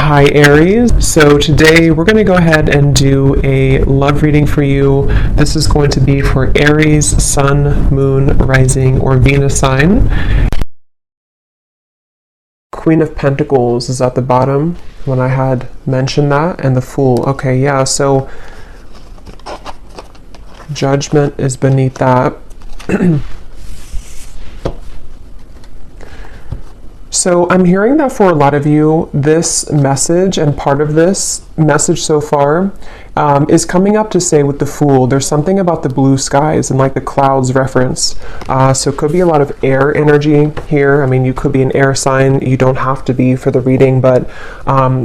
Hi Aries, so today we're going to go ahead and do a love reading for you. This is going to be for Aries, Sun, Moon, Rising, or Venus sign. Queen of Pentacles is at the bottom when I had mentioned that, and the Fool. Okay, yeah, so Judgment is beneath that. So I'm hearing that for a lot of you, this message and part of this message so far is coming up to say with the Fool, there's something about the blue skies and like the clouds reference. So it could be a lot of air energy here. I mean, you could be an air sign. You don't have to be for the reading, but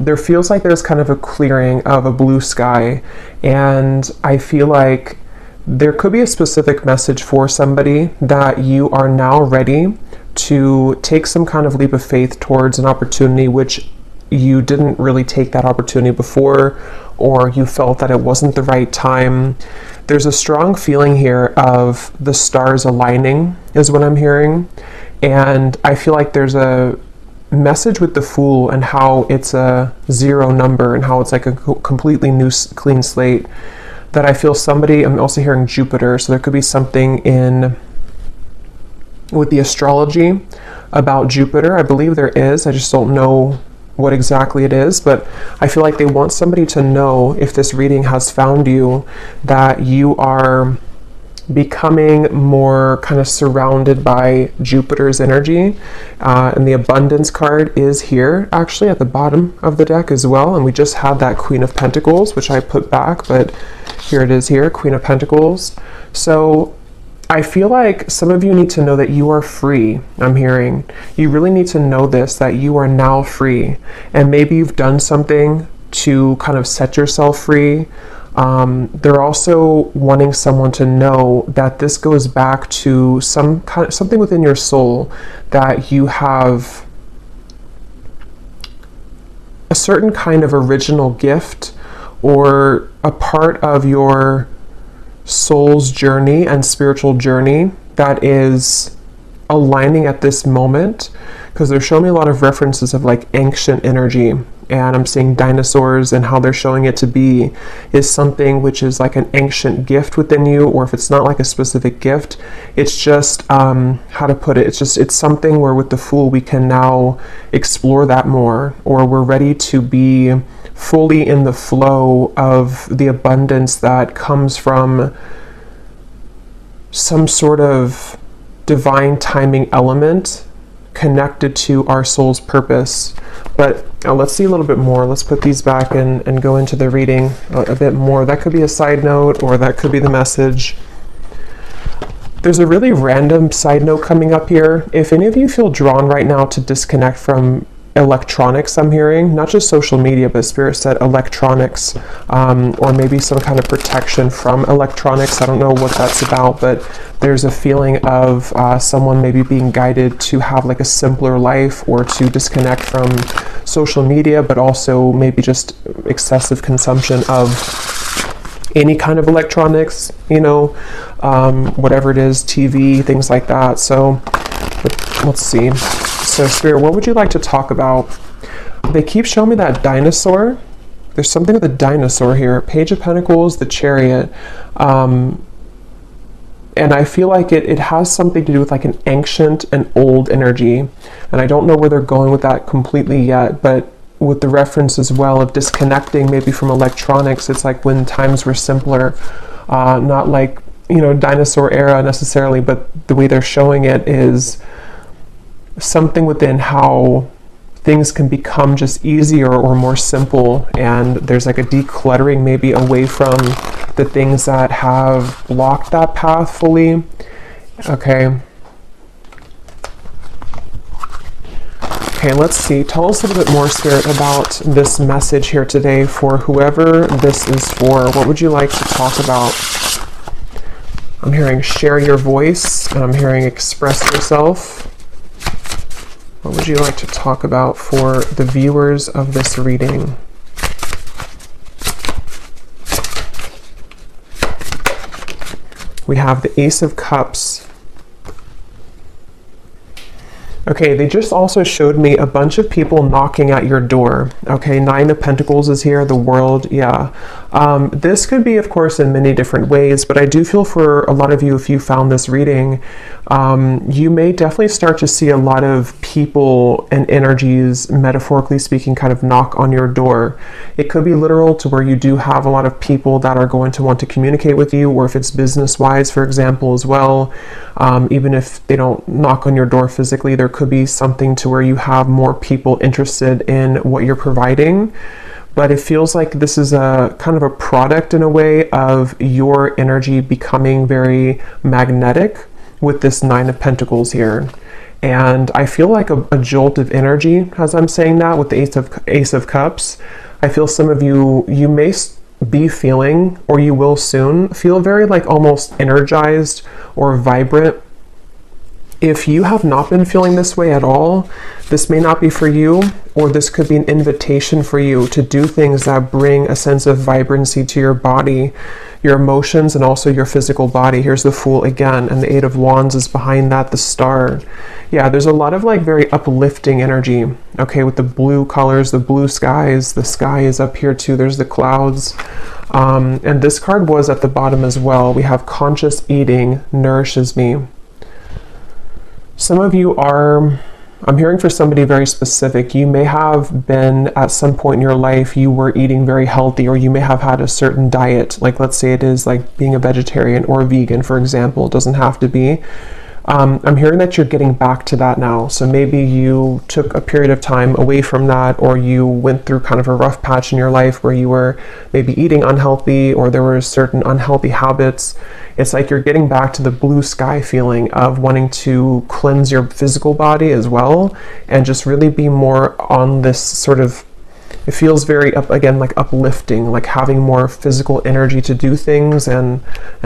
there feels like there's kind of a clearing of a blue sky. And I feel like there could be a specific message for somebody that you are now ready to take some kind of leap of faith towards an opportunity which you didn't really take that opportunity before, or you felt that it wasn't the right time. There's a strong feeling here of the stars aligning is what I'm hearing, and I feel like there's a message with the Fool and how it's a zero number and how it's like a completely new clean slate, that I feel somebody, I'm also hearing Jupiter, so there could be something in with the astrology about Jupiter. I believe there is, I just don't know what exactly it is, but I feel like they want somebody to know, if this reading has found you, that you are becoming more kind of surrounded by Jupiter's energy, and the abundance card is here actually at the bottom of the deck as well, and we just had that Queen of Pentacles, which I put back, but here it is here, Queen of Pentacles. So I feel like some of you need to know that you are free. I'm hearing you really need to know this, that you are now free, and maybe you've done something to kind of set yourself free. They're also wanting someone to know that this goes back to something within your soul, that you have a certain kind of original gift or a part of your soul's journey and spiritual journey that is aligning at this moment, because they're showing me a lot of references of like ancient energy, and I'm seeing dinosaurs, and how they're showing it to be is something which is like an ancient gift within you, or if it's not like a specific gift, it's just how to put it, it's something where with the Fool we can now explore that more, or we're ready to be fully in the flow of the abundance that comes from some sort of divine timing element connected to our soul's purpose. But let's see a little bit more. Let's put these back and go into the reading a bit more. That could be a side note, or that could be the message. There's a really random side note coming up here. If any of you feel drawn right now to disconnect from electronics, I'm hearing, not just social media, but Spirit said electronics, or maybe some kind of protection from electronics. I don't know what that's about, but there's a feeling of someone maybe being guided to have like a simpler life, or to disconnect from social media, but also maybe just excessive consumption of any kind of electronics, you know, whatever it is, TV, things like that. So let's see. So Spirit, what would you like to talk about? They keep showing me that dinosaur. There's something with the dinosaur here. Page of Pentacles, the Chariot. And I feel like it has something to do with like an ancient and old energy. And I don't know where they're going with that completely yet, but with the reference as well of disconnecting maybe from electronics, it's like when times were simpler, not like, you know, dinosaur era necessarily, but the way they're showing it is something within how things can become just easier or more simple, and there's like a decluttering maybe away from the things that have blocked that path fully. Okay, let's see. Tell us a little bit more, Spirit, about this message here today for whoever this is for. What would you like to talk about? I'm hearing share your voice, and I'm hearing express yourself. What would you like to talk about for the viewers of this reading? We have the Ace of Cups, Okay, they just also showed me a bunch of people knocking at your door. Okay, Nine of Pentacles is here, the World, yeah. This could be, of course, in many different ways, but I do feel for a lot of you, if you found this reading, you may definitely start to see a lot of people and energies, metaphorically speaking, kind of knock on your door. It could be literal to where you do have a lot of people that are going to want to communicate with you, or if it's business-wise, for example, as well. Even if they don't knock on your door physically, there could be something to where you have more people interested in what you're providing. But it feels like this is a kind of a product in a way of your energy becoming very magnetic with this Nine of Pentacles here. And I feel like a jolt of energy as I'm saying that with the Ace of Cups. I feel some of you may be feeling, or you will soon feel, very like almost energized or vibrant. If you have not been feeling this way at all, this may not be for you, or this could be an invitation for you to do things that bring a sense of vibrancy to your body, your emotions, and also your physical body. Here's the Fool again, and the Eight of Wands is behind that, the Star. Yeah, there's a lot of like very uplifting energy, okay, with the blue colors, the blue skies, the sky is up here too, there's the clouds. And this card was at the bottom as well. We have conscious eating nourishes me. Some of you are, I'm hearing for somebody very specific, you may have been at some point in your life, you were eating very healthy, or you may have had a certain diet, like let's say it is like being a vegetarian or a vegan, for example. It doesn't have to be. I'm hearing that you're getting back to that now. So maybe you took a period of time away from that, or you went through kind of a rough patch in your life where you were maybe eating unhealthy, or there were certain unhealthy habits. It's like you're getting back to the blue sky feeling of wanting to cleanse your physical body as well, and just really be more on this sort of, it feels very again, like uplifting, like having more physical energy to do things and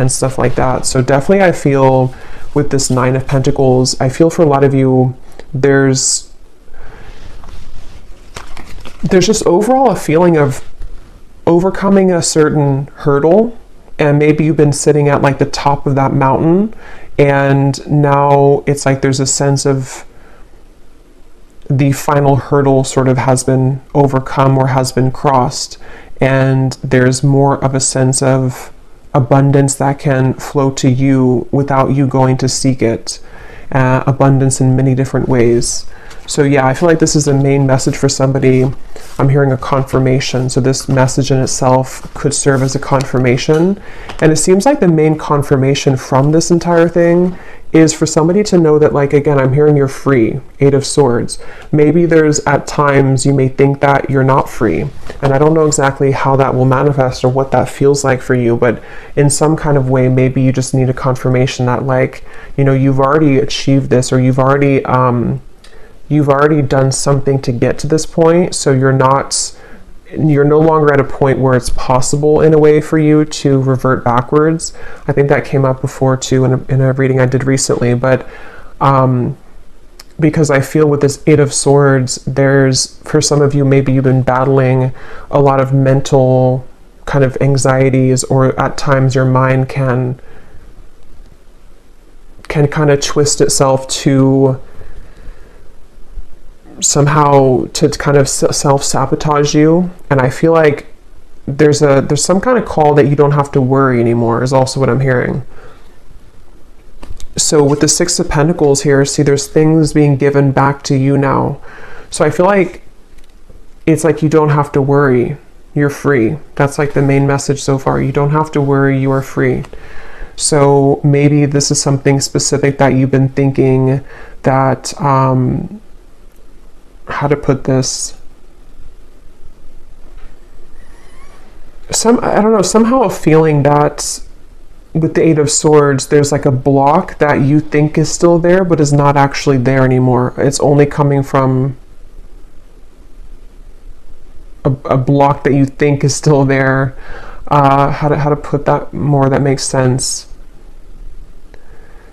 stuff like that. So definitely I feel with this Nine of Pentacles, I feel for a lot of you, there's just overall a feeling of overcoming a certain hurdle, and maybe you've been sitting at like the top of that mountain, and now it's like there's a sense of the final hurdle sort of has been overcome or has been crossed, and there's more of a sense of abundance that can flow to you without you going to seek it. Abundance in many different ways. So yeah, I feel like this is a main message for somebody. I'm hearing a confirmation. So this message in itself could serve as a confirmation. And it seems like the main confirmation from this entire thing is for somebody to know that, like, again, I'm hearing you're free. Eight of Swords. Maybe there's at times you may think that you're not free. And I don't know exactly how that will manifest or what that feels like for you, but in some kind of way, maybe you just need a confirmation that, like, you know, you've already achieved this, or you've already done something to get to this point. So you're no longer at a point where it's possible in a way for you to revert backwards. I think that came up before too in a reading I did recently, but because I feel with this Eight of Swords, there's, for some of you, maybe you've been battling a lot of mental kind of anxieties, or at times your mind can kind of twist itself to somehow to kind of self-sabotage you. And I feel like there's some kind of call that you don't have to worry anymore, is also what I'm hearing. So with the Six of Pentacles here, see, there's things being given back to you now. So I feel like it's like you don't have to worry. You're free. That's like the main message so far. You don't have to worry. You are free. So maybe this is something specific that you've been thinking that, how to put this, I don't know, somehow a feeling that with the Eight of Swords, there's like a block that you think is still there, but is not actually there anymore. It's only coming from a block that you think is still there. How to put that more that makes sense.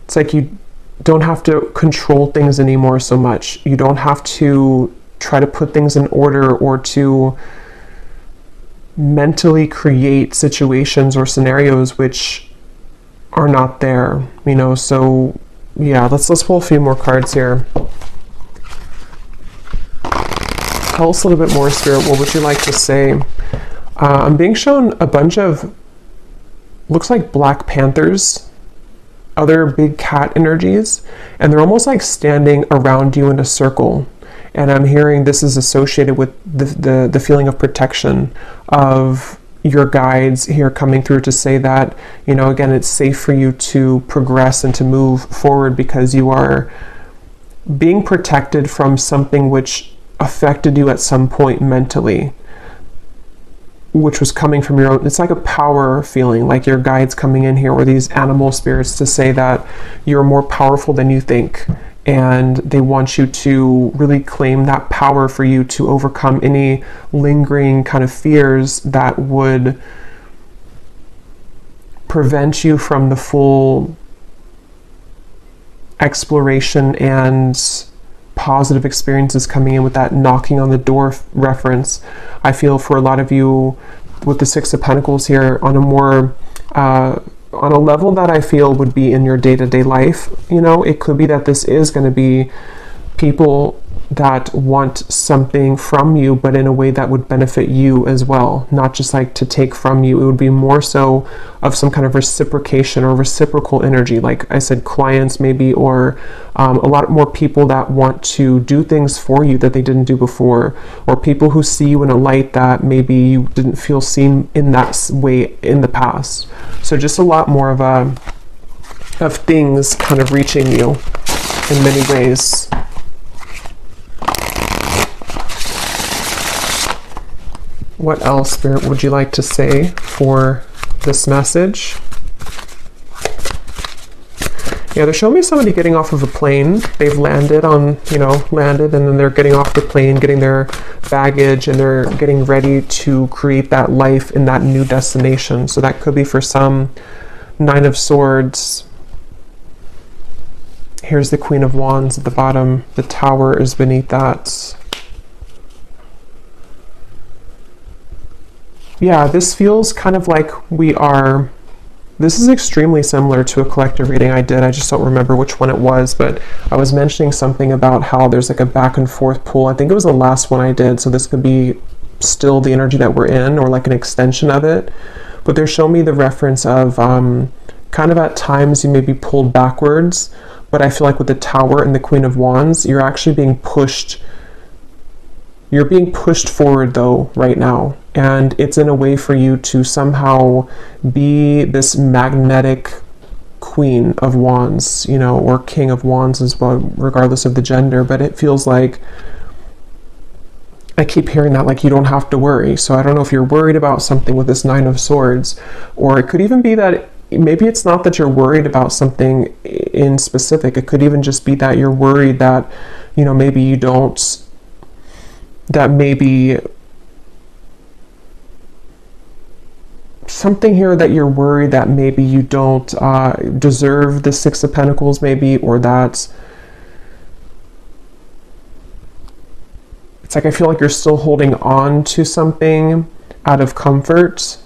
It's like you don't have to control things anymore so much. You don't have to try to put things in order, or to mentally create situations or scenarios which are not there, you know. So yeah, let's pull a few more cards here. Tell us a little bit more, Spirit. What would you like to say? I'm being shown a bunch of, looks like Black Panthers, other big cat energies, and they're almost like standing around you in a circle. And I'm hearing this is associated with the feeling of protection of your guides here coming through to say that, you know, again, it's safe for you to progress and to move forward because you are being protected from something which affected you at some point mentally, which was coming from your own. It's like a power feeling, like your guides coming in here, or these animal spirits, to say that you're more powerful than you think. And they want you to really claim that power for you to overcome any lingering kind of fears that would prevent you from the full exploration and positive experiences coming in with that knocking on the door reference. I feel for a lot of you with the Six of Pentacles here on a more on a level that I feel would be in your day-to-day life. You know, it could be that this is going to be people that want something from you, but in a way that would benefit you as well, not just like to take from you. It would be more so of some kind of reciprocation or reciprocal energy, like I said, clients maybe, or a lot more people that want to do things for you that they didn't do before, or people who see you in a light that maybe you didn't feel seen in that way in the past. So just a lot more of things kind of reaching you in many ways. What else, Spirit, would you like to say for this message? Yeah, they're showing me somebody getting off of a plane. They've landed and then they're getting off the plane, getting their baggage, and they're getting ready to create that life in that new destination. So that could be for some Nine of Swords. Here's the Queen of Wands at the bottom. The Tower is beneath that. Yeah, this feels kind of like this is extremely similar to a collective reading I did. I just don't remember which one it was, but I was mentioning something about how there's like a back and forth pull. I think it was the last one I did, so this could be still the energy that we're in, or like an extension of it. But they're showing me the reference of kind of at times you may be pulled backwards, but I feel like with the Tower and the Queen of Wands, you're actually being pushed. You're being pushed forward though right now, and it's in a way for you to somehow be this magnetic Queen of Wands, you know, or King of Wands as well, regardless of the gender. But it feels like, I keep hearing that, like, you don't have to worry. So I don't know if you're worried about something with this Nine of Swords, or it could even be that maybe it's not that you're worried about something in specific. It could even just be that you're worried that, you know, maybe you don't, that maybe something here that you're worried that maybe you don't deserve the Six of Pentacles maybe, or that it's like I feel like you're still holding on to something out of comfort,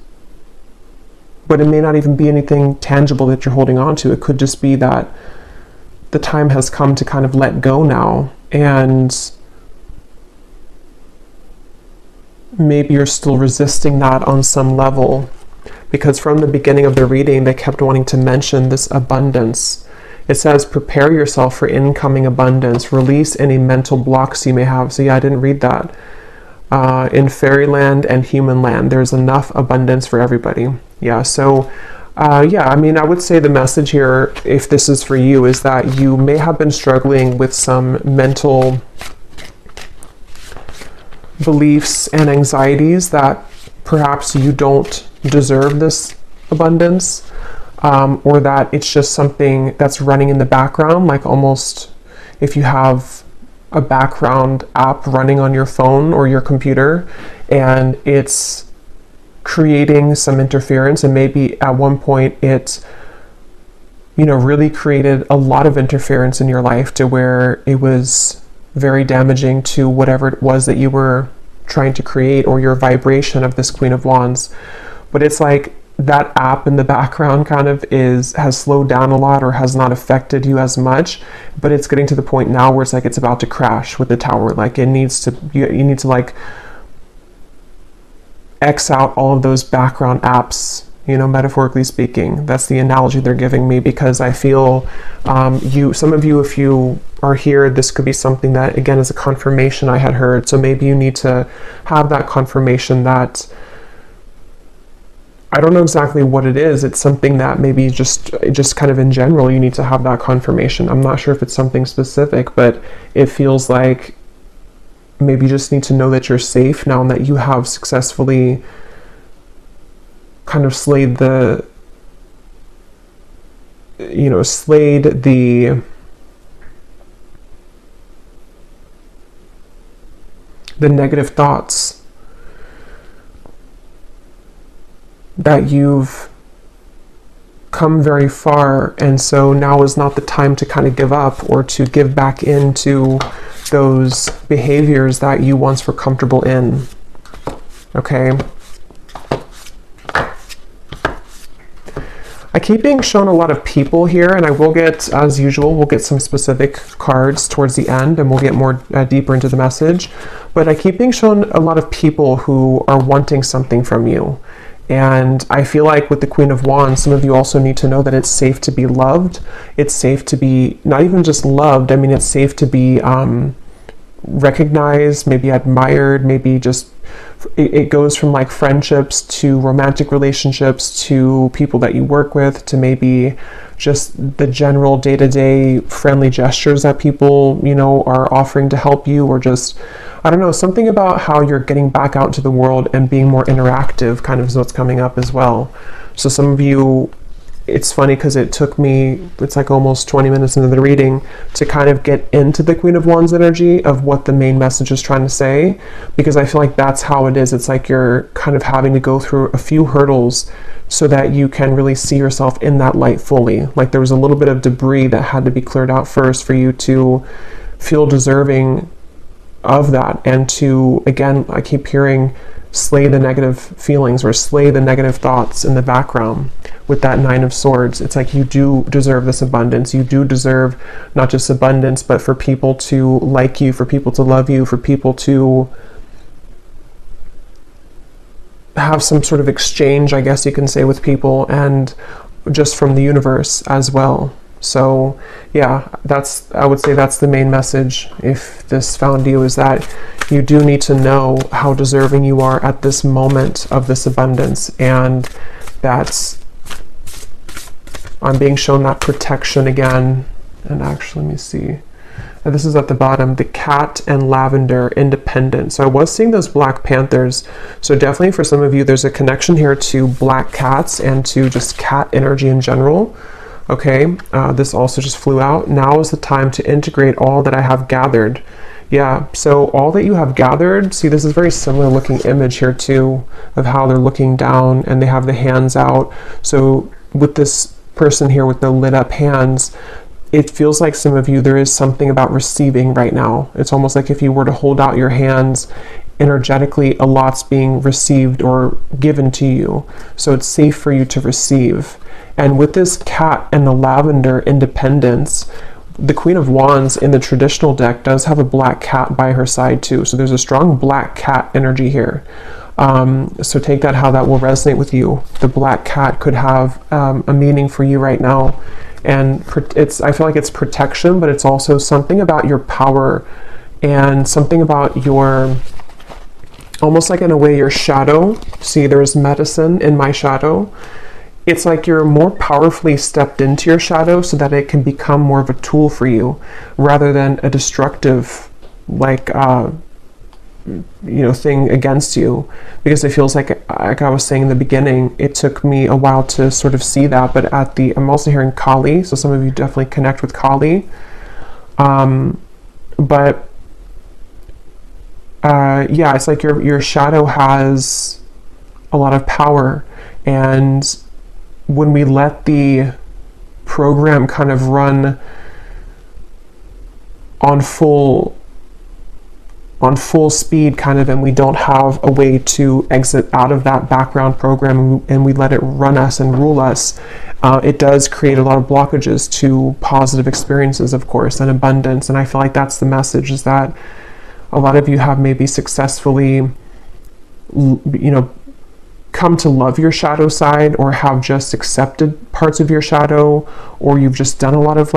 but it may not even be anything tangible that you're holding on to. It could just be that the time has come to kind of let go now, and maybe you're still resisting that on some level, because from the beginning of the reading, they kept wanting to mention this abundance. It says, prepare yourself for incoming abundance, release any mental blocks you may have. So yeah, I didn't read that. In fairyland and human land, there's enough abundance for everybody. Yeah, so yeah, I mean, I would say the message here, if this is for you, is that you may have been struggling with some mental beliefs and anxieties that perhaps you don't deserve this abundance, or that it's just something that's running in the background, like almost if you have a background app running on your phone or your computer, and it's creating some interference, and maybe at one point it, you know, really created a lot of interference in your life to where it was very damaging to whatever it was that you were trying to create, or your vibration of this Queen of Wands. But it's like that app in the background kind of has slowed down a lot or has not affected you as much, but it's getting to the point now where it's like it's about to crash with the tower. Like it needs to, you need to like X out all of those background apps, metaphorically speaking. That's the analogy they're giving me, because I feel some of you, if you are here, this could be something that, again, is a confirmation I had heard. So maybe you need to have that confirmation that, I don't know exactly what it is. It's something that maybe just kind of in general, you need to have that confirmation. I'm not sure if it's something specific, but it feels like maybe you just need to know that you're safe now and that you have successfully kind of slayed the negative thoughts that you've come very far, and so now is not the time to kind of give up or to give back into those behaviors that you once were comfortable in. Okay. I keep being shown a lot of people here, and I will get, as usual, we'll get some specific cards towards the end, and we'll get more deeper into the message. But I keep being shown a lot of people who are wanting something from you. And I feel like with the Queen of Wands, some of you also need to know that it's safe to be loved. It's safe to be not even just loved. I mean, it's safe to be recognized, maybe admired, maybe just, it goes from like friendships to romantic relationships to people that you work with to maybe just the general day-to-day friendly gestures that people, are offering to help you, or just, I don't know, something about how you're getting back out into the world and being more interactive kind of is what's coming up as well. So some of you, it's funny because it took me, it's like almost 20 minutes into the reading to kind of get into the Queen of Wands energy of what the main message is trying to say, because I feel like that's how it is. It's like you're kind of having to go through a few hurdles so that you can really see yourself in that light fully. Like there was a little bit of debris that had to be cleared out first for you to feel deserving of that, and to, again, I keep hearing, slay the negative feelings or slay the negative thoughts in the background with that Nine of Swords. It's like you do deserve this abundance. You do deserve not just abundance, but for people to like you, for people to love you, for people to have some sort of exchange, I guess you can say, with people, and just from the universe as well. So yeah, I would say that's the main message, if this found you, is that you do need to know how deserving you are at this moment of this abundance. And that's, I'm being shown that protection again. And actually, let me see. And this is at the bottom, the cat and lavender, independent. So I was seeing those Black Panthers. So definitely for some of you, there's a connection here to black cats and to just cat energy in general. Okay, this also just flew out. Now is the time to integrate all that I have gathered. Yeah, so all that you have gathered, see, this is very similar looking image here too, of how they're looking down and they have the hands out. So with this person here with the lit up hands, it feels like some of you, there is something about receiving right now. It's almost like if you were to hold out your hands, energetically, a lot's being received or given to you. So it's safe for you to receive. And with this cat and the lavender, independence, the Queen of Wands in the traditional deck does have a black cat by her side too. So there's a strong black cat energy here. So take that how that will resonate with you. The black cat could have a meaning for you right now. And I feel like it's protection, but it's also something about your power and something about your, almost like in a way, your shadow. See, there's medicine in my shadow. It's like you're more powerfully stepped into your shadow so that it can become more of a tool for you rather than a destructive, like, thing against you. Because it feels like I was saying in the beginning, it took me a while to sort of see that, but I'm also hearing Kali, so some of you definitely connect with Kali. Yeah, it's like your shadow has a lot of power, and when we let the program kind of run on full on full speed kind of, and we don't have a way to exit out of that background program, and we let it run us and rule us, it does create a lot of blockages to positive experiences, of course, and abundance. And I feel like that's the message, is that a lot of you have maybe successfully, come to love your shadow side, or have just accepted parts of your shadow, or you've just done a lot of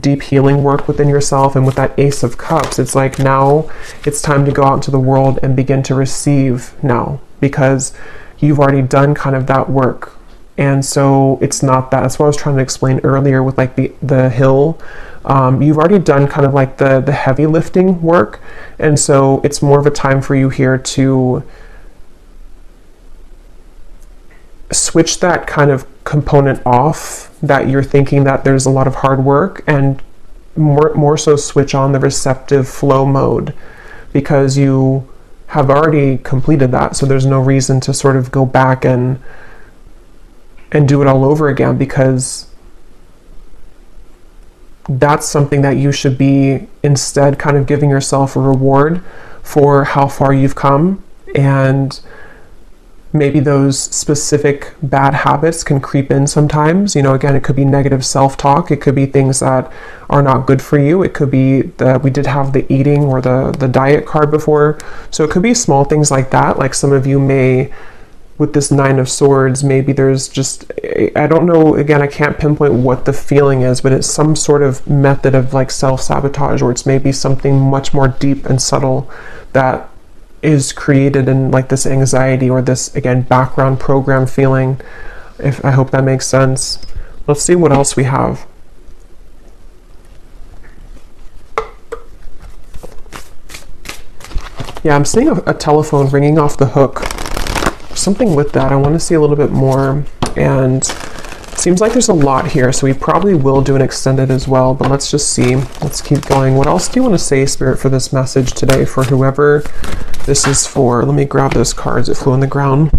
deep healing work within yourself. And with that Ace of Cups, it's like now it's time to go out into the world and begin to receive now, because you've already done kind of that work. And so it's not that. That's what I was trying to explain earlier with like the hill. You've already done kind of like the heavy lifting work. And so it's more of a time for you here to switch that kind of component off, that you're thinking that there's a lot of hard work, and more so switch on the receptive flow mode, because you have already completed that. So there's no reason to sort of go back and do it all over again, because that's something that you should be instead kind of giving yourself a reward for how far you've come. And maybe those specific bad habits can creep in sometimes. Again, it could be negative self-talk. It could be things that are not good for you. It could be we did have the eating or the diet card before. So it could be small things like that. Like some of you may, with this Nine of Swords, maybe there's just, I don't know, again, I can't pinpoint what the feeling is, but it's some sort of method of like self-sabotage, or it's maybe something much more deep and subtle that is created in like this anxiety, or this, again, background program feeling. I hope that makes sense. Let's see what else we have. Yeah, I'm seeing a telephone ringing off the hook. Something with that. I want to see a little bit more, and seems like there's a lot here, so we probably will do an extended as well, but let's just see. Let's keep going. What else do you want to say, Spirit, for this message today, for whoever this is for? Let me grab those cards. It flew on the ground.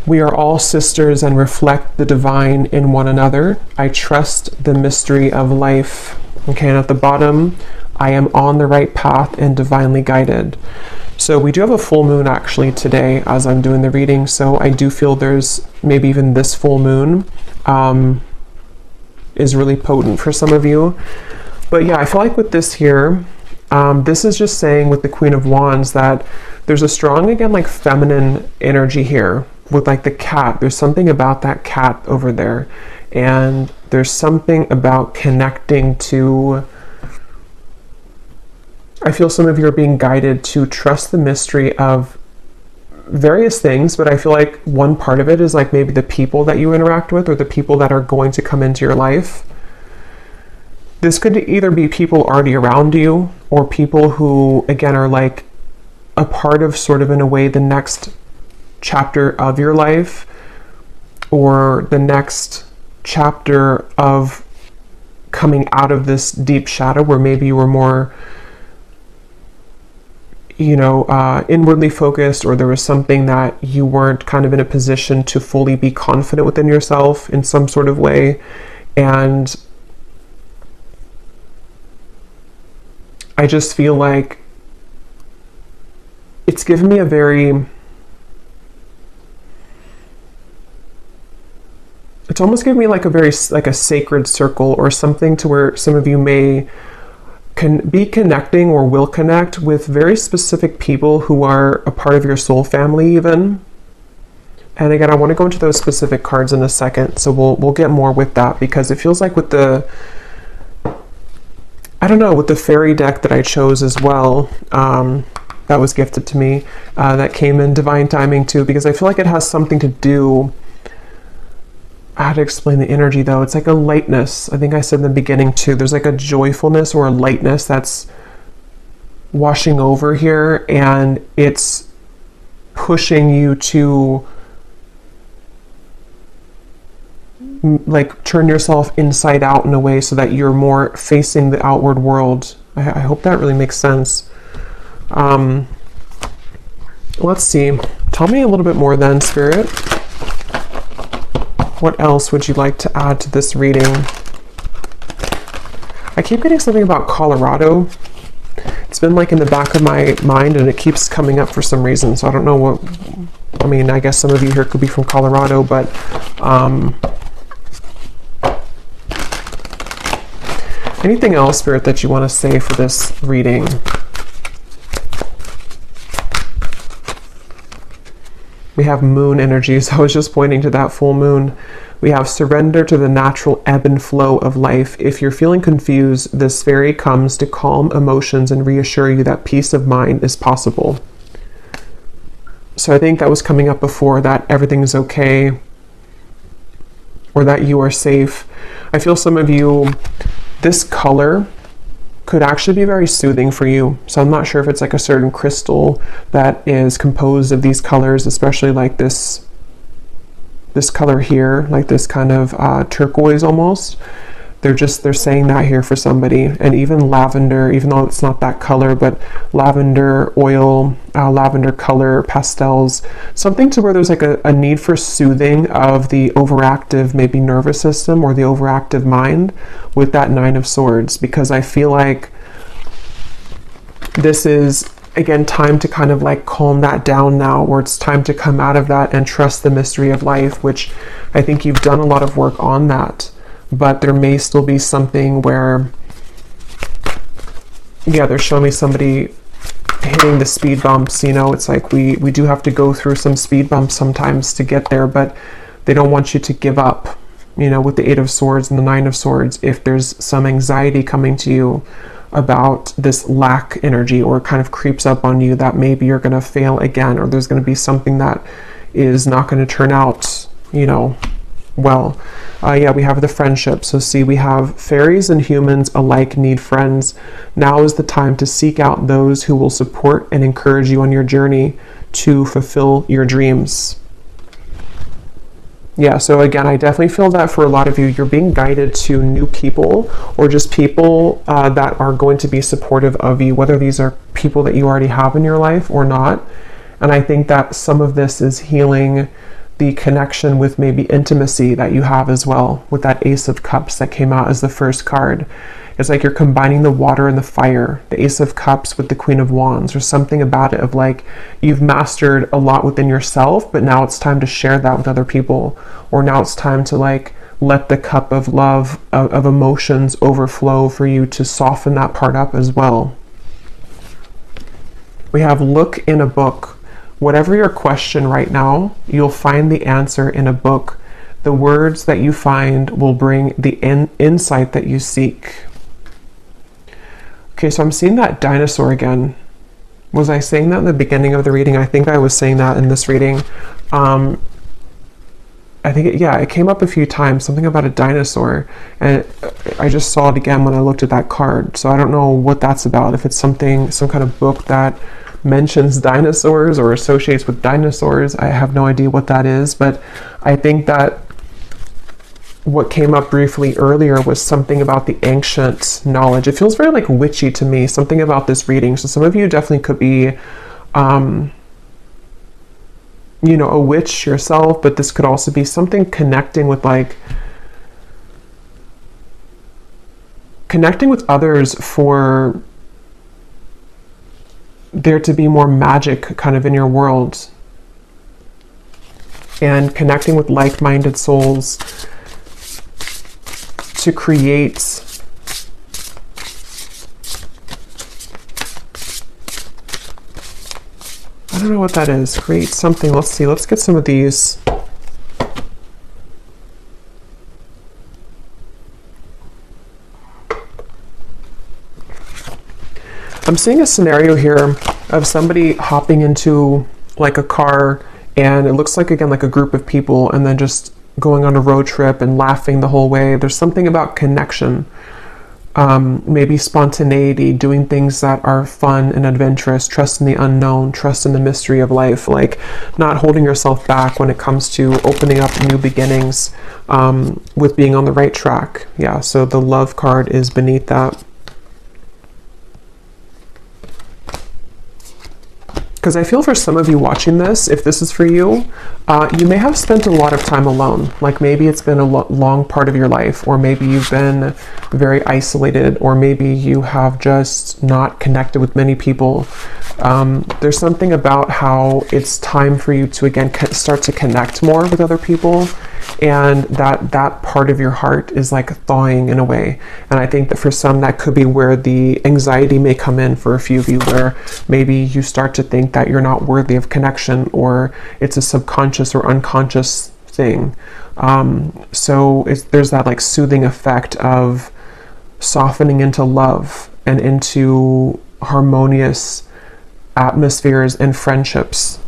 We are all sisters and reflect the divine in one another. I trust the mystery of life. Okay, and at the bottom, I am on the right path and divinely guided. So we do have a full moon actually today as I'm doing the reading. So I do feel there's maybe even this full moon is really potent for some of you. But yeah, I feel like with this here, this is just saying with the Queen of Wands that there's a strong, again, like feminine energy here with like the cat. There's something about that cat over there. And there's something about connecting to, I feel some of you are being guided to trust the mystery of various things, but I feel like one part of it is like maybe the people that you interact with, or the people that are going to come into your life. This could either be people already around you, or people who, again, are like a part of sort of, in a way, the next chapter of your life, or the next chapter of coming out of this deep shadow, where maybe you were more inwardly focused, or there was something that you weren't kind of in a position to fully be confident within yourself in some sort of way. And I just feel like it's given me a very, it's almost given me like a very, like a sacred circle or something, to where some of you may can be connecting or will connect with very specific people who are a part of your soul family even. And again, I want to go into those specific cards in a second, so we'll get more with that, because it feels like with the, I don't know, with the fairy deck that I chose as well, that was gifted to me, that came in divine timing too, because I feel like it has something to do, how to explain the energy though, it's like a lightness. I think I said in the beginning too, there's like a joyfulness or a lightness that's washing over here, and it's pushing you to like turn yourself inside out in a way, so that you're more facing the outward world. I hope that really makes sense. Let's see. Tell me a little bit more then, Spirit. What else would you like to add to this reading? I keep getting something about Colorado. It's been like in the back of my mind and it keeps coming up for some reason. So I don't know what, I mean, I guess some of you here could be from Colorado, but anything else, Spirit, that you want to say for this reading? We have moon energies. I was just pointing to that full moon. We have surrender to the natural ebb and flow of life. If you're feeling confused, this fairy comes to calm emotions and reassure you that peace of mind is possible. So I think that was coming up before, that everything is okay or that you are safe. I feel some of you, this color could actually be very soothing for you. So I'm not sure if it's like a certain crystal that is composed of these colors, especially like this color here, like this kind of turquoise almost. They're saying that here for somebody. And even lavender, even though it's not that color, but lavender oil, lavender color, pastels, something to where there's like a need for soothing of the overactive, maybe nervous system or the overactive mind with that Nine of Swords, because I feel like this is, again, time to kind of like calm that down now, where it's time to come out of that and trust the mystery of life, which I think you've done a lot of work on that. But there may still be something where, yeah, they're showing me somebody hitting the speed bumps. You know, it's like we do have to go through some speed bumps sometimes to get there, but they don't want you to give up, you know, with the Eight of Swords and the Nine of Swords. If there's some anxiety coming to you about this lack energy, or kind of creeps up on you that maybe you're going to fail again, or there's going to be something that is not going to turn out, you know, well. Yeah, we have the friendship. So see, we have fairies and humans alike need friends. Now is the time to seek out those who will support and encourage you on your journey to fulfill your dreams. Yeah, so again, I definitely feel that for a lot of you, you're being guided to new people, or just people that are going to be supportive of you, whether these are people that you already have in your life or not. And I think that some of this is healing the connection with maybe intimacy that you have as well, with that Ace of Cups that came out as the first card. It's like you're combining the water and the fire, the Ace of Cups with the Queen of Wands, or something about it of like you've mastered a lot within yourself, but now it's time to share that with other people, or now it's time to like let the cup of love, of emotions overflow for you to soften that part up as well. We have look in a book. Whatever your question right now, you'll find the answer in a book. The words that you find will bring the insight that you seek. Okay, so I'm seeing that dinosaur again. Was I saying that in the beginning of the reading? I think I was saying that in this reading. I think, it came up a few times, something about a dinosaur. And I just saw it again when I looked at that card. So I don't know what that's about. If it's some kind of book that mentions dinosaurs or associates with dinosaurs, I have no idea what that is. But I think that what came up briefly earlier was something about the ancient knowledge. It feels very like witchy to me, something about this reading. So some of you definitely could be, you know, a witch yourself, but this could also be something connecting with others for there to be more magic kind of in your world, and connecting with like-minded souls to create I don't know what that is. Create something. Let's see. Let's get some of these. I'm seeing a scenario here of somebody hopping into like a car, and it looks like, again, like a group of people, and then just going on a road trip and laughing the whole way. There's something about connection, maybe spontaneity, doing things that are fun and adventurous, trust in the unknown, trust in the mystery of life, like not holding yourself back when it comes to opening up new beginnings, with being on the right track. Yeah, so the love card is beneath that. Because I feel for some of you watching this, if this is for you, you may have spent a lot of time alone. Like maybe it's been a long part of your life, or maybe you've been very isolated, or maybe you have just not connected with many people. There's something about how it's time for you to again start to connect more with other people, and that part of your heart is like thawing in a way. And I think that for some that could be where the anxiety may come in for a few of you, where maybe you start to think that you're not worthy of connection, or it's a subconscious or unconscious thing. So there's that like soothing effect of softening into love and into harmonious atmospheres and friendships.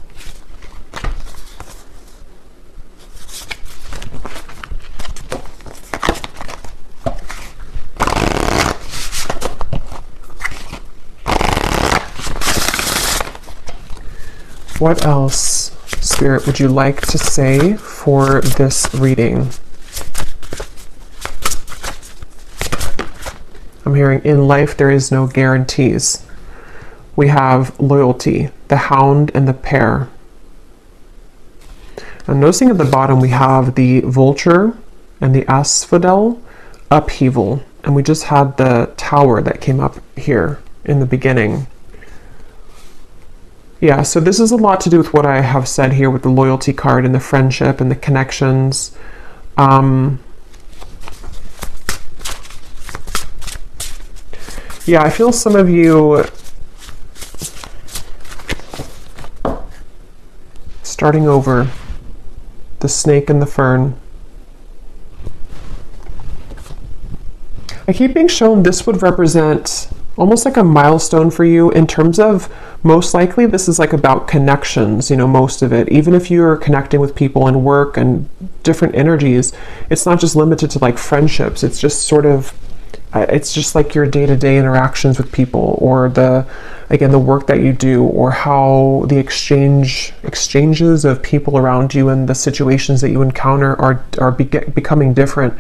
What else, Spirit, would you like to say for this reading? I'm hearing, in life there is no guarantees. We have loyalty, the Hound and the Pair. I'm noticing at the bottom we have the Vulture and the Asphodel, upheaval. And we just had the Tower that came up here in the beginning. Yeah, so this is a lot to do with what I have said here with the loyalty card and the friendship and the connections. Yeah, I feel some of you starting over, the snake and the fern. I keep being shown this would represent almost like a milestone for you in terms of, most likely this is like about connections, most of it. Even if you're connecting with people in work and different energies, it's not just limited to like friendships. It's just sort of, it's just like your day-to-day interactions with people, or the work that you do, or how the exchanges of people around you and the situations that you encounter are becoming different.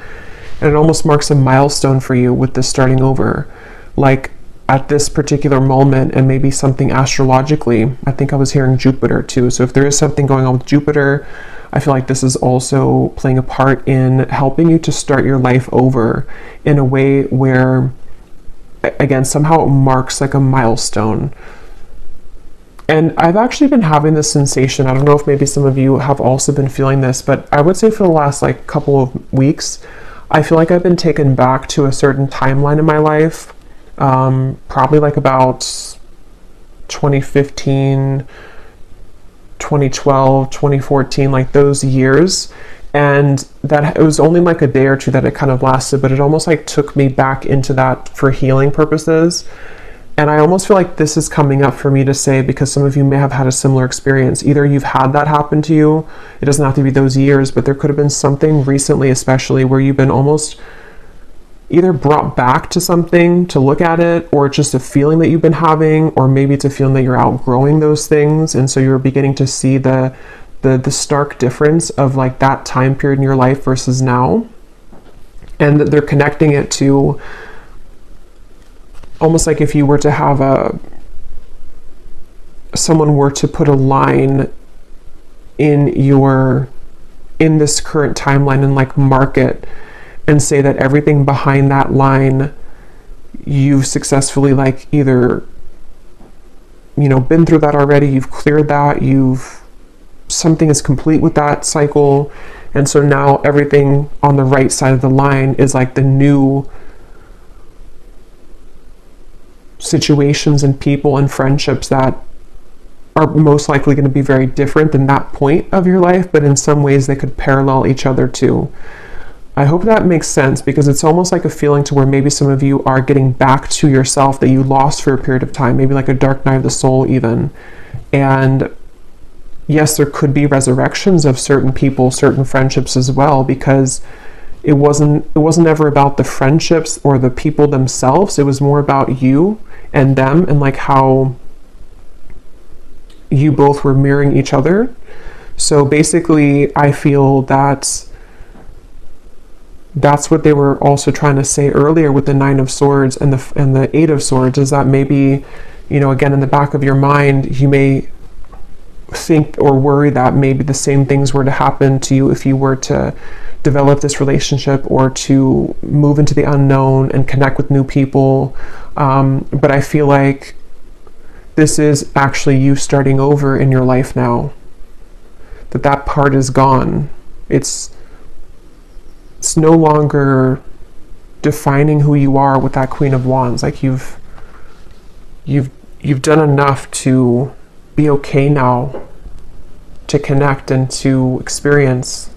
And it almost marks a milestone for you with this starting over. Like, at this particular moment, and maybe something astrologically, I think I was hearing Jupiter too. So if there is something going on with Jupiter, I feel like this is also playing a part in helping you to start your life over in a way where, again, somehow it marks like a milestone. And I've actually been having this sensation, I don't know if maybe some of you have also been feeling this, but I would say for the last like couple of weeks, I feel like I've been taken back to a certain timeline in my life. Probably like about 2015, 2012, 2014, like those years. And that it was only like a day or two that it kind of lasted, but it almost like took me back into that for healing purposes. And I almost feel like this is coming up for me to say, because some of you may have had a similar experience. Either you've had that happen to you, it doesn't have to be those years, but there could have been something recently, especially where you've been almost either brought back to something to look at it, or it's just a feeling that you've been having, or maybe it's a feeling that you're outgrowing those things, and so you're beginning to see the stark difference of like that time period in your life versus now. And they're connecting it to almost like if you were to have someone were to put a line in this current timeline and like mark it and say that everything behind that line you've successfully like either been through that already, you've cleared that, something is complete with that cycle, and so now everything on the right side of the line is like the new situations and people and friendships that are most likely going to be very different than that point of your life, but in some ways they could parallel each other too. I hope that makes sense, because it's almost like a feeling to where maybe some of you are getting back to yourself that you lost for a period of time, maybe like a dark night of the soul even. And yes, there could be resurrections of certain people, certain friendships as well, because it wasn't ever about the friendships or the people themselves. It was more about you and them, and like how you both were mirroring each other. So basically, I feel that's what they were also trying to say earlier with the Nine of Swords and the Eight of Swords, is that maybe, again, in the back of your mind, you may think or worry that maybe the same things were to happen to you if you were to develop this relationship or to move into the unknown and connect with new people. But I feel like this is actually you starting over in your life now. That part is gone. It's no longer defining who you are with that Queen of Wands. Like you've done enough to be okay now, to connect and to experience.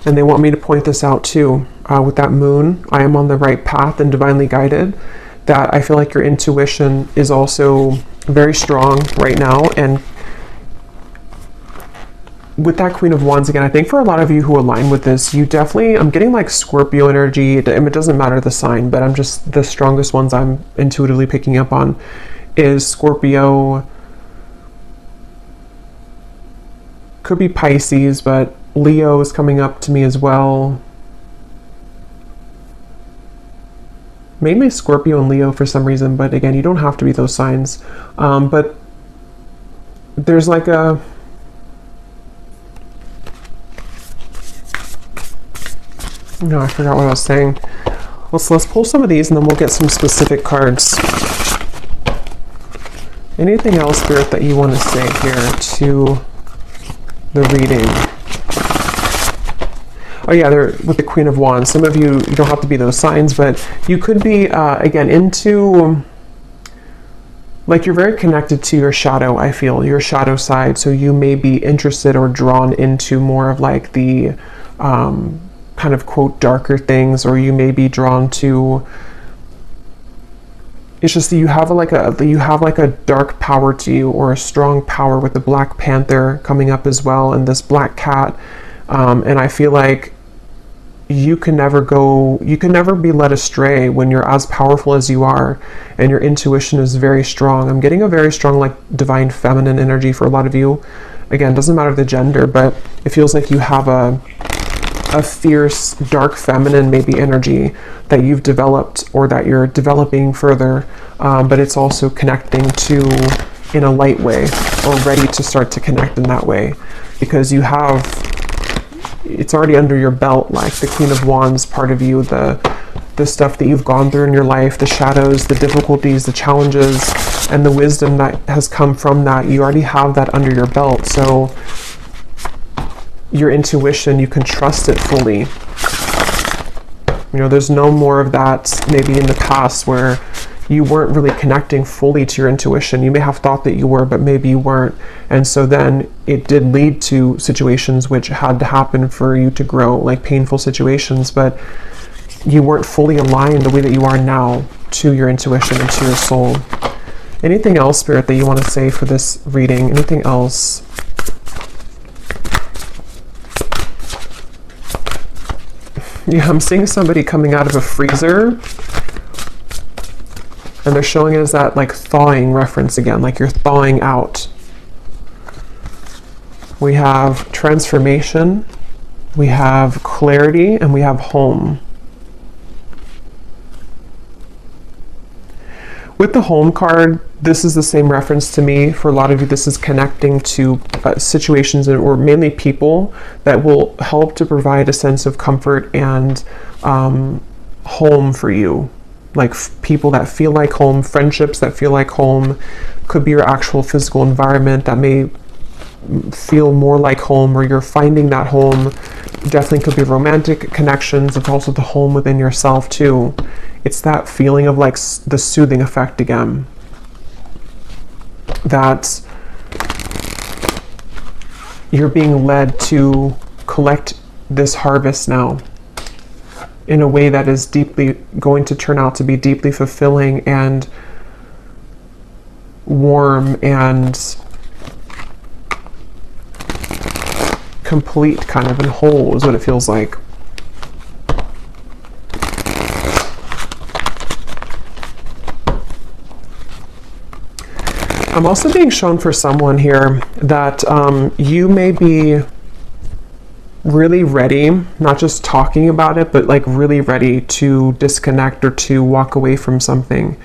And they want me to point this out too. With that moon, I am on the right path and divinely guided. That I feel like your intuition is also very strong right now. And with that Queen of Wands, again, I think for a lot of you who align with this, you definitely, I'm getting like Scorpio energy. It doesn't matter the sign, but I'm just, the strongest ones I'm intuitively picking up on is Scorpio. Could be Pisces, but Leo is coming up to me as well. Mainly Scorpio and Leo for some reason, but again, you don't have to be those signs. But there's like a... No, I forgot what I was saying. Let's pull some of these and then we'll get some specific cards. Anything else, Spirit, that you want to say here to the reading? Oh yeah, they're with the Queen of Wands. Some of you don't have to be those signs, but you could be, again, into, like you're very connected to your shadow, I feel, your shadow side. So you may be interested or drawn into more of like the kind of quote darker things, or you may be drawn to, it's just that you have like a dark power to you, or a strong power with the Black Panther coming up as well, and this black cat. And I feel like you can never be led astray when you're as powerful as you are and your intuition is very strong. I'm getting a very strong like divine feminine energy for a lot of you. Again, doesn't matter the gender, but it feels like you have a fierce dark feminine maybe energy that you've developed or that you're developing further, but it's also connecting to in a light way, or ready to start to connect in that way, because you have, it's already under your belt, like the Queen of Wands part of you, the stuff that you've gone through in your life, the shadows, the difficulties, the challenges, and the wisdom that has come from that. You already have that under your belt. So your intuition, you can trust it fully. You know, there's no more of that maybe in the past where you weren't really connecting fully to your intuition. You may have thought that you were, but maybe you weren't. And so then it did lead to situations which had to happen for you to grow, like painful situations, but you weren't fully aligned the way that you are now to your intuition and to your soul. Anything else, Spirit, that you want to say for this reading? Anything else? Yeah, I'm seeing somebody coming out of a freezer, and they're showing it as that like thawing reference again, like you're thawing out. We have transformation, we have clarity, and we have home. With the home card, this is the same reference to me. For a lot of you, this is connecting to situations or mainly people that will help to provide a sense of comfort and home for you. Like people that feel like home, friendships that feel like home, could be your actual physical environment that may feel more like home, or you're finding that home. Definitely could be romantic connections. It's also the home within yourself too. It's that feeling of like the soothing effect again. That you're being led to collect this harvest now in a way that is deeply going to turn out to be deeply fulfilling and warm and complete, kind of, and whole is what it feels like. I'm also being shown for someone here that you may be really ready, not just talking about it, but like really ready to disconnect or to walk away from something.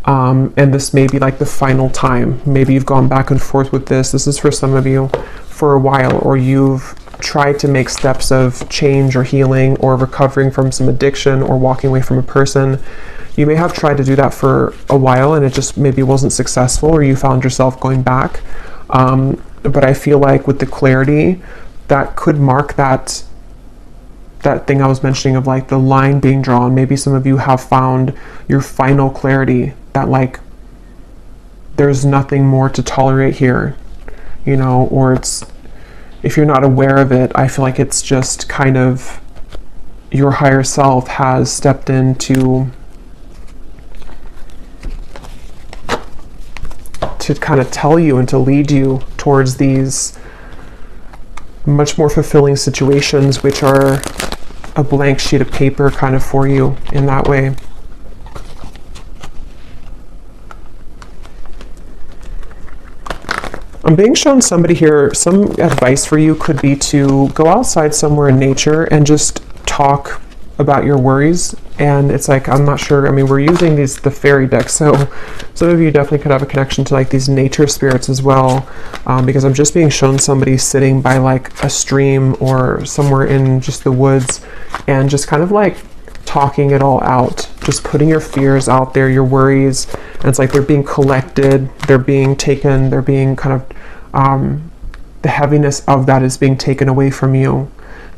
And this may be like the final time. Maybe you've gone back and forth with this. This is for some of you for a while, or you've tried to make steps of change or healing or recovering from some addiction or walking away from a person. You may have tried to do that for a while and it just maybe wasn't successful, or you found yourself going back. But I feel like with the clarity, that could mark that thing I was mentioning of like the line being drawn. Maybe some of you have found your final clarity that like there's nothing more to tolerate here, you know, or it's, if you're not aware of it, I feel like it's just kind of your higher self has stepped in to kind of tell you and to lead you towards these much more fulfilling situations, which are a blank sheet of paper kind of for you in that way. I'm being shown somebody here, some advice for you could be to go outside somewhere in nature and just talk about your worries. And it's like, I'm not sure, I mean, we're using the fairy deck, so some of you definitely could have a connection to like these nature spirits as well, because I'm just being shown somebody sitting by like a stream or somewhere in just the woods and just kind of like talking it all out, just putting your fears out there, your worries, and it's like they're being collected, they're being taken, they're being kind of, the heaviness of that is being taken away from you.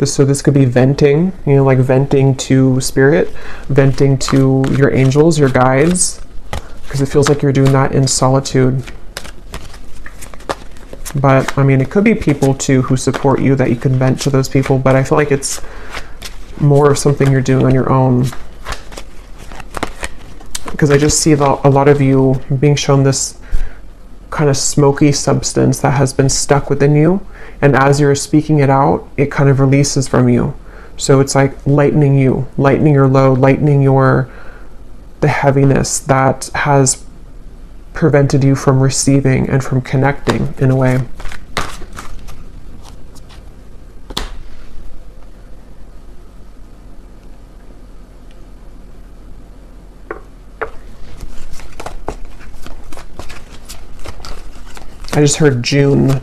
So this could be venting, you know, like venting to spirit, venting to your angels, your guides, because it feels like you're doing that in solitude. But I mean, it could be people too who support you that you can vent to those people, but I feel like it's more of something you're doing on your own. Because I just see a lot of you being shown this kind of smoky substance that has been stuck within you, and as you're speaking it out, it kind of releases from you. So it's like lightening you, lightening your load, lightening the heaviness that has prevented you from receiving and from connecting in a way. I just heard June.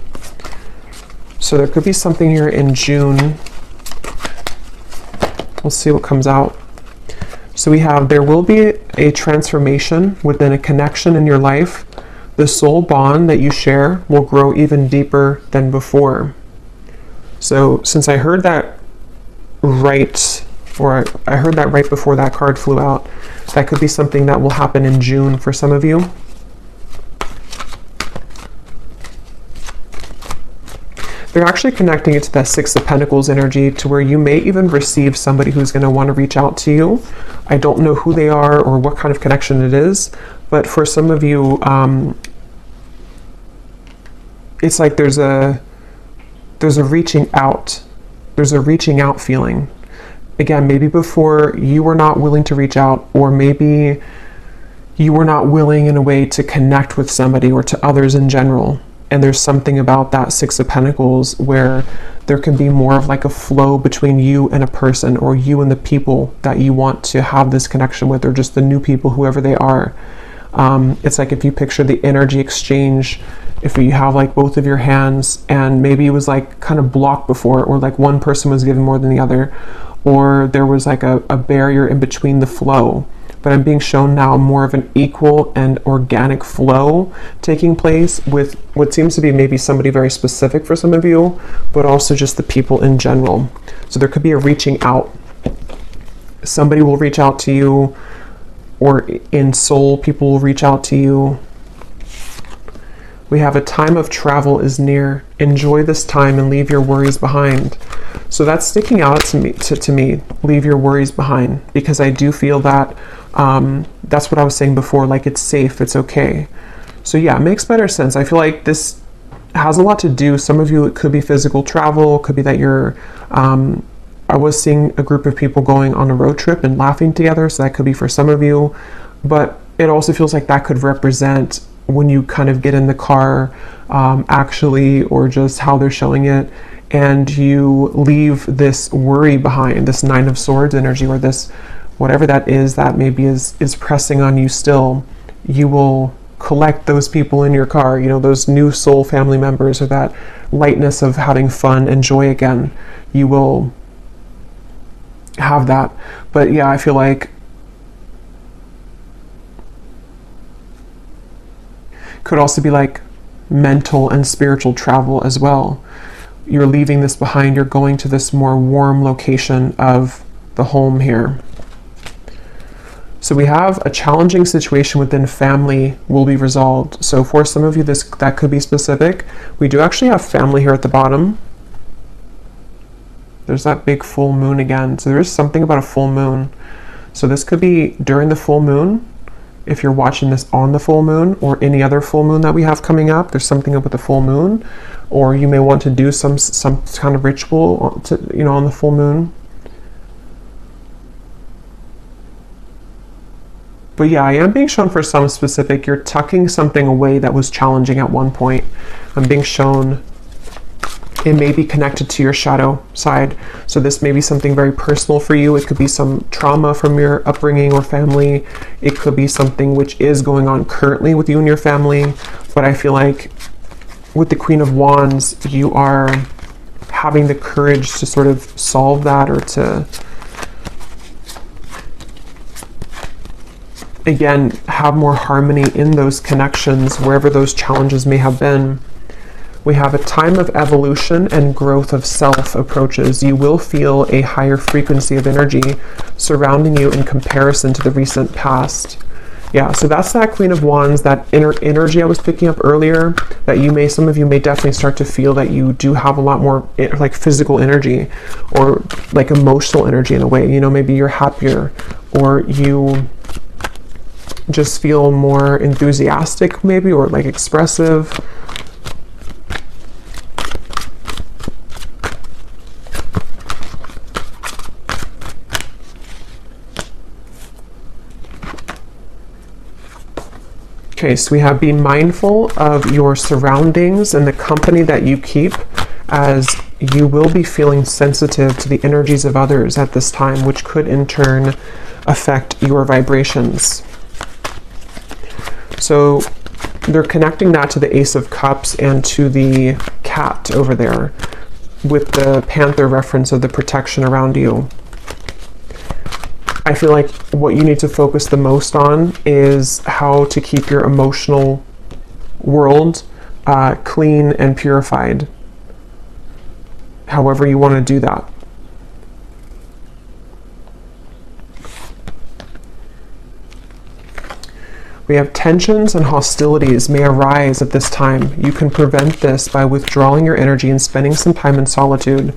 So there could be something here in June. We'll see what comes out. So we have, there will be a transformation within a connection in your life. The soul bond that you share will grow even deeper than before. So since I heard that right, or I heard that right before that card flew out, that could be something that will happen in June for some of you. They're actually connecting it to that Six of Pentacles energy, to where you may even receive somebody who's going to want to reach out to you. I don't know who they are or what kind of connection it is, but for some of you, it's like there's a reaching out. There's a reaching out feeling. Again, maybe before you were not willing to reach out, or maybe you were not willing in a way to connect with somebody or to others in general. And there's something about that Six of Pentacles where there can be more of like a flow between you and a person, or you and the people that you want to have this connection with, or just the new people, whoever they are. It's like if you picture the energy exchange, if you have like both of your hands and maybe it was like kind of blocked before, or like one person was given more than the other, or there was like a barrier in between the flow. But I'm being shown now more of an equal and organic flow taking place with what seems to be maybe somebody very specific for some of you, but also just the people in general. So there could be a reaching out. Somebody will reach out to you, or in soul, people will reach out to you. We have a time of travel is near. Enjoy this time and leave your worries behind. So that's sticking out to me, leave your worries behind, because I do feel that that's what I was saying before, like it's safe, it's okay. So yeah, it makes better sense. I feel like this has a lot to do, some of you, it could be physical travel, it could be that you're, I was seeing a group of people going on a road trip and laughing together, so that could be for some of you, but it also feels like that could represent when you kind of get in the car, actually, or just how they're showing it, and you leave this worry behind, this Nine of Swords energy, or this whatever that is that maybe is pressing on you still, you will collect those people in your car, you know, those new soul family members, or that lightness of having fun and joy again. You will have that. But yeah, I feel like could also be like mental and spiritual travel as well. You're leaving this behind, you're going to this more warm location of the home here. So we have a challenging situation within family will be resolved. So for some of you, that could be specific. We do actually have family here at the bottom. There's that big full moon again. So there is something about a full moon. So this could be during the full moon. If you're watching this on the full moon, or any other full moon that we have coming up, there's something up with the full moon, or you may want to do some kind of ritual to, you know, on the full moon. But yeah, I am being shown for some specific, you're tucking something away that was challenging at one point. I'm being shown it may be connected to your shadow side. So this may be something very personal for you. It could be some trauma from your upbringing or family. It could be something which is going on currently with you and your family. But I feel like with the Queen of Wands, you are having the courage to sort of solve that, or to, again, have more harmony in those connections, wherever those challenges may have been. We have a time of evolution and growth of self approaches. You will feel a higher frequency of energy surrounding you in comparison to the recent past. Yeah, so that's that Queen of Wands, that inner energy I was picking up earlier, that some of you may definitely start to feel that you do have a lot more like physical energy, or like emotional energy in a way. You know, maybe you're happier, or you just feel more enthusiastic maybe, or like expressive. Okay, so we have be mindful of your surroundings and the company that you keep, as you will be feeling sensitive to the energies of others at this time, which could in turn affect your vibrations. So they're connecting that to the Ace of Cups and to the cat over there, with the panther reference of the protection around you. I feel like what you need to focus the most on is how to keep your emotional world clean and purified, however you want to do that. We have tensions and hostilities may arise at this time. You can prevent this by withdrawing your energy and spending some time in solitude.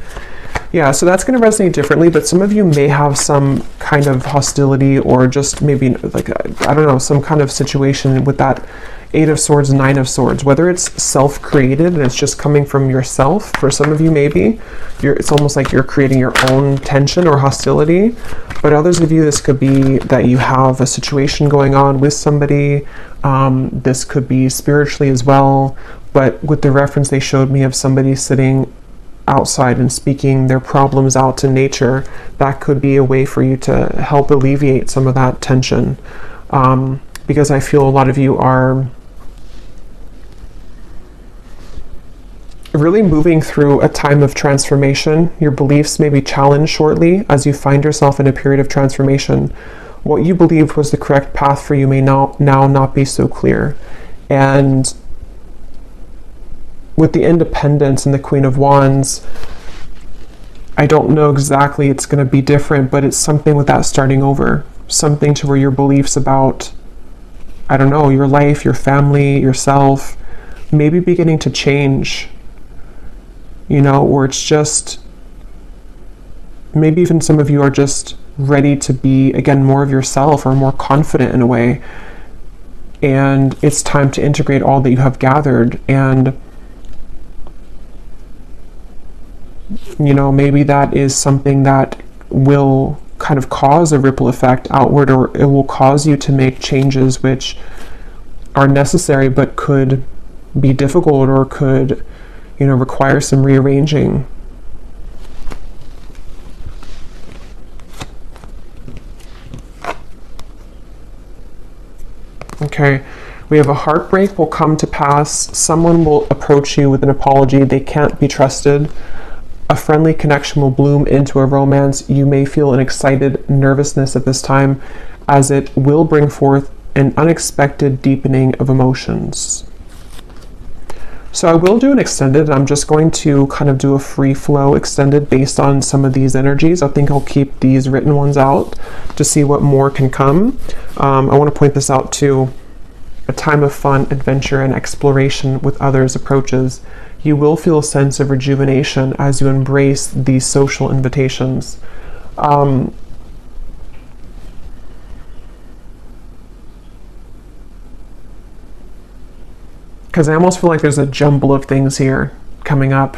Yeah, so that's going to resonate differently, but some of you may have some kind of hostility, or just maybe like, I don't know, some kind of situation with that Eight of Swords, Nine of Swords, whether it's self-created and it's just coming from yourself. For some of you, maybe it's almost like you're creating your own tension or hostility. But others of you, this could be that you have a situation going on with somebody. This could be spiritually as well. But with the reference they showed me of somebody sitting outside and speaking their problems out to nature, that could be a way for you to help alleviate some of that tension. Because I feel a lot of you are really moving through a time of transformation. Your beliefs may be challenged shortly as you find yourself in a period of transformation. What you believed was the correct path for you may now not be so clear. And with the Independence and the Queen of Wands, I don't know exactly, it's going to be different, but it's something with that starting over. Something to where your beliefs about, I don't know, your life, your family, yourself, maybe beginning to change. You know, or it's just, maybe even some of you are just ready to be, again, more of yourself, or more confident in a way. And it's time to integrate all that you have gathered. And you know, maybe that is something that will kind of cause a ripple effect outward, or it will cause you to make changes which are necessary but could be difficult, or could, you know, require some rearranging. Okay. We have a heartbreak will come to pass. Someone will approach you with an apology. They can't be trusted. A friendly connection will bloom into a romance. You may feel an excited nervousness at this time, as it will bring forth an unexpected deepening of emotions. So I will do an extended. I'm just going to kind of do a free flow extended based on some of these energies. I think I'll keep these written ones out to see what more can come. I want to point this out too. A time of fun, adventure, and exploration with others approaches. You will feel a sense of rejuvenation as you embrace these social invitations. Because I almost feel like there's a jumble of things here coming up.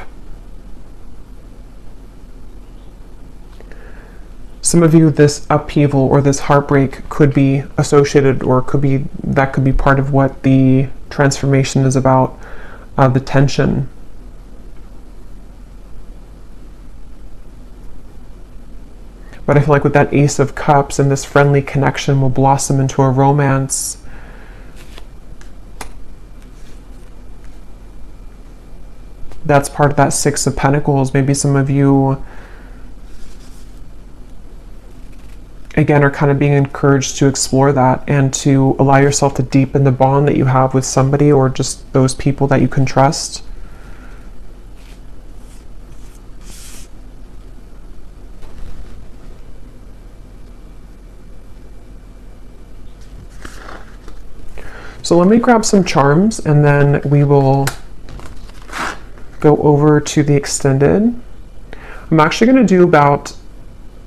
Some of you, this upheaval or this heartbreak could be associated, or could be part of what the transformation is about, the tension. But I feel like with that Ace of Cups and this friendly connection will blossom into a romance. That's part of that Six of Pentacles. Maybe some of you, again, are kind of being encouraged to explore that and to allow yourself to deepen the bond that you have with somebody, or just those people that you can trust. So let me grab some charms and then we will go over to the extended. I'm actually going to do about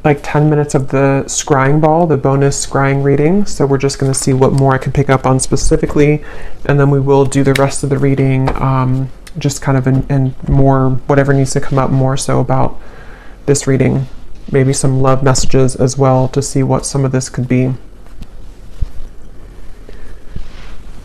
like 10 minutes of the scrying ball, the bonus scrying reading. So we're just going to see what more I can pick up on specifically, and then we will do the rest of the reading, just kind of in more, whatever needs to come up more so about this reading. Maybe some love messages as well to see what some of this could be.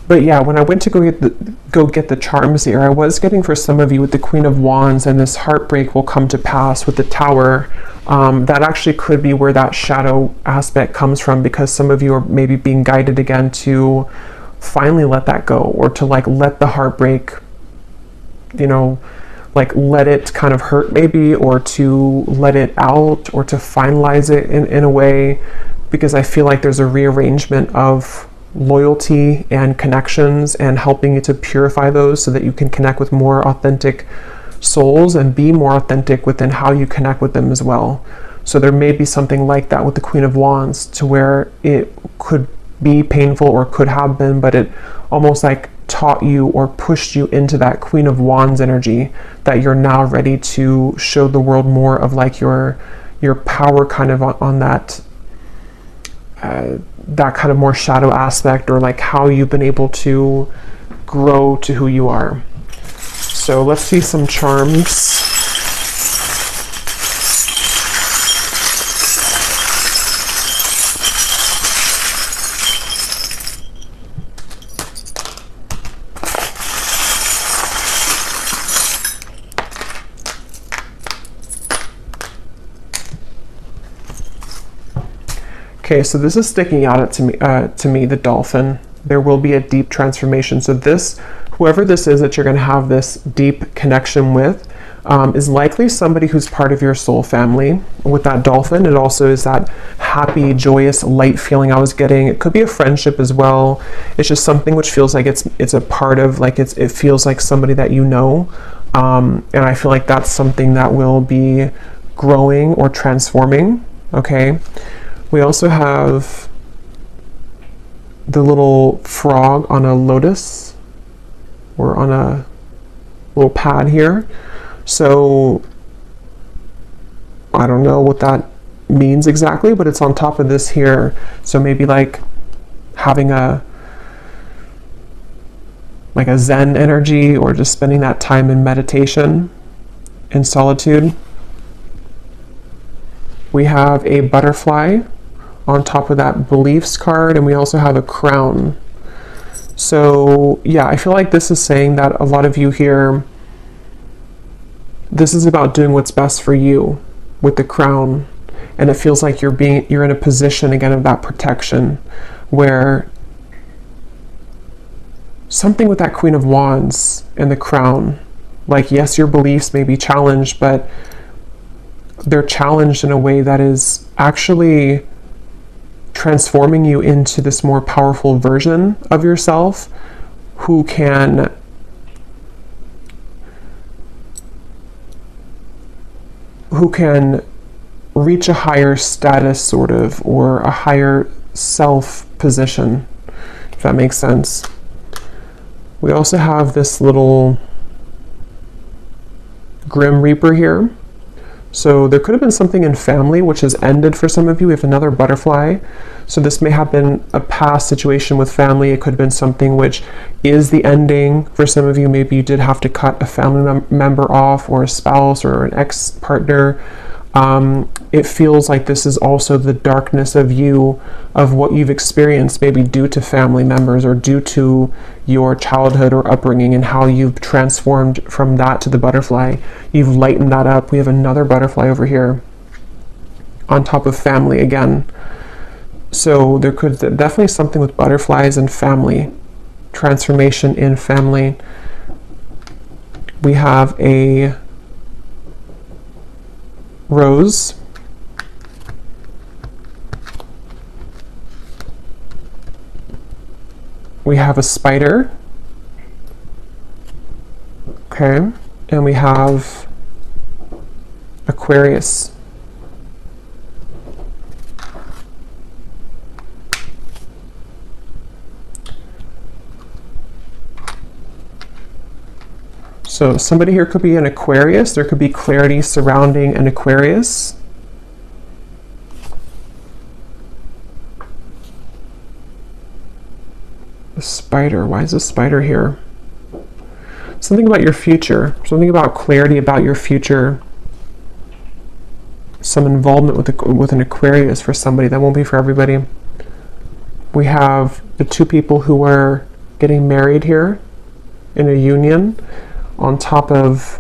But yeah, when I went to go get the charms here, I was getting for some of you with the Queen of Wands and this heartbreak will come to pass with the Tower. That actually could be where that shadow aspect comes from, because some of you are maybe being guided again to finally let that go, or to like let the heartbreak, you know, like let it kind of hurt maybe, or to let it out, or to finalize it in a way, because I feel like there's a rearrangement of loyalty and connections and helping you to purify those so that you can connect with more authentic souls and be more authentic within how you connect with them as well. So there may be something like that with the Queen of Wands, to where it could be painful, or could have been, but it almost like taught you or pushed you into that Queen of Wands energy, that you're now ready to show the world more of like your power kind of on that that kind of more shadow aspect, or like how you've been able to grow to who you are. So let's see some charms. Okay, so this is sticking out to me, the dolphin. There will be a deep transformation. So this, whoever this is that you're going to have this deep connection with, is likely somebody who's part of your soul family. With that dolphin, it also is that happy, joyous, light feeling I was getting. It could be a friendship as well. It's just something which feels like it's a part of, like it feels like somebody that you know. And I feel like that's something that will be growing or transforming. Okay. We also have the little frog on a lotus, or on a little pad here. So I don't know what that means exactly, but it's on top of this here. So maybe like having a Zen energy, or just spending that time in meditation, in solitude. We have a butterfly on top of that beliefs card, and we also have a crown. So yeah, I feel like this is saying that a lot of you here, this is about doing what's best for you with the crown, and it feels like you're in a position again of that protection, where something with that Queen of Wands and the crown. Like, yes, your beliefs may be challenged, but they're challenged in a way that is actually transforming you into this more powerful version of yourself who can reach a higher status, sort of, or a higher self position, if that makes sense. We also have this little Grim Reaper here. So there could have been something in family which has ended for some of you. We have another butterfly. So this may have been a past situation with family. It could have been something which is the ending. For some of you, maybe you did have to cut a family member off, or a spouse or an ex-partner. It feels like this is also the darkness of you, of what you've experienced, maybe due to family members or due to your childhood or upbringing, and how you've transformed from that to the butterfly. You've lightened that up. We have another butterfly over here on top of family again. So there could definitely something with butterflies and family, transformation in family. We have a rose. We have a spider. Okay. And we have Aquarius. So somebody here could be an Aquarius. There could be clarity surrounding an Aquarius. The spider. Why is the spider here? Something about your future. Something about clarity about your future. Some involvement with an Aquarius for somebody. That won't be for everybody. We have the two people who are getting married here in a union, on top of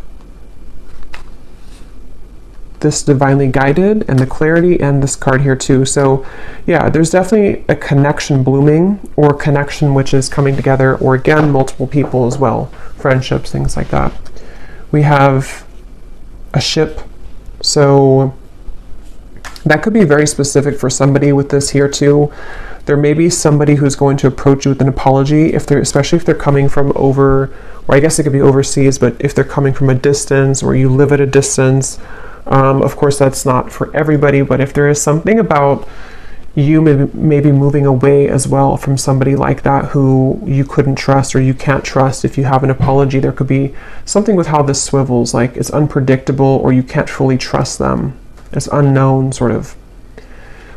this divinely guided and the clarity, and this card here too. So yeah, there's definitely a connection blooming, or connection which is coming together, or again, multiple people as well, friendships, things like that. We have a ship. So that could be very specific for somebody with this here too. There may be somebody who's going to approach you with an apology, especially if they're coming from over, or I guess it could be overseas, but if they're coming from a distance, or you live at a distance. Of course, that's not for everybody, but if there is something about you maybe moving away as well from somebody like that who you couldn't trust or you can't trust, if you have an apology, there could be something with how this swivels, like it's unpredictable, or you can't fully trust them. It's unknown, sort of.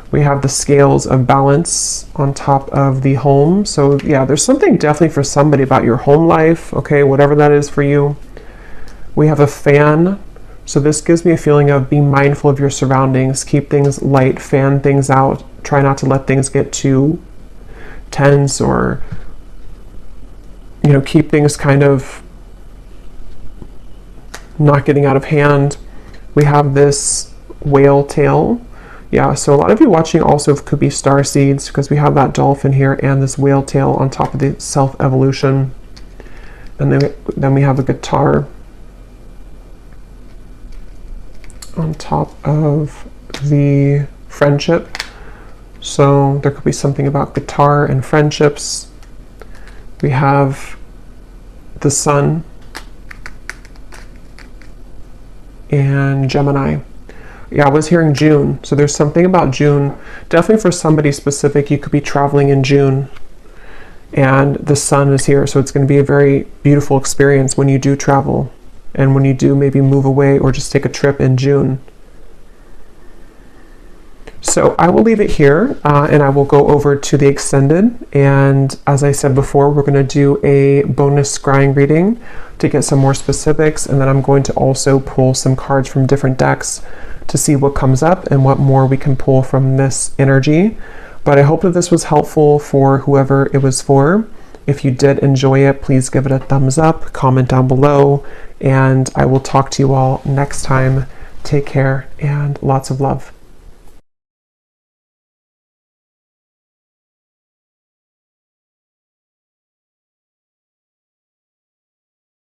We have the scales of balance on top of the home. So yeah, there's something definitely for somebody about your home life, okay, whatever that is for you. We have a fan. So this gives me a feeling of being mindful of your surroundings, keep things light, fan things out, try not to let things get too tense, or, you know, keep things kind of not getting out of hand. We have this whale tail. Yeah, so a lot of you watching also could be star seeds, because we have that dolphin here and this whale tail on top of the self-evolution. And then we have a guitar on top of the friendship. So there could be something about guitar and friendships. We have the sun and Gemini. Yeah, I was hearing June. So there's something about June. Definitely for somebody specific, you could be traveling in June. And the sun is here. So it's going to be a very beautiful experience when you do travel. And when you do maybe move away or just take a trip in June. So I will leave it here, and I will go over to the extended. And as I said before, we're going to do a bonus scrying reading to get some more specifics. And then I'm going to also pull some cards from different decks to see what comes up and what more we can pull from this energy. But I hope that this was helpful for whoever it was for. If you did enjoy it, please give it a thumbs up, comment down below, and I will talk to you all next time. Take care and lots of love.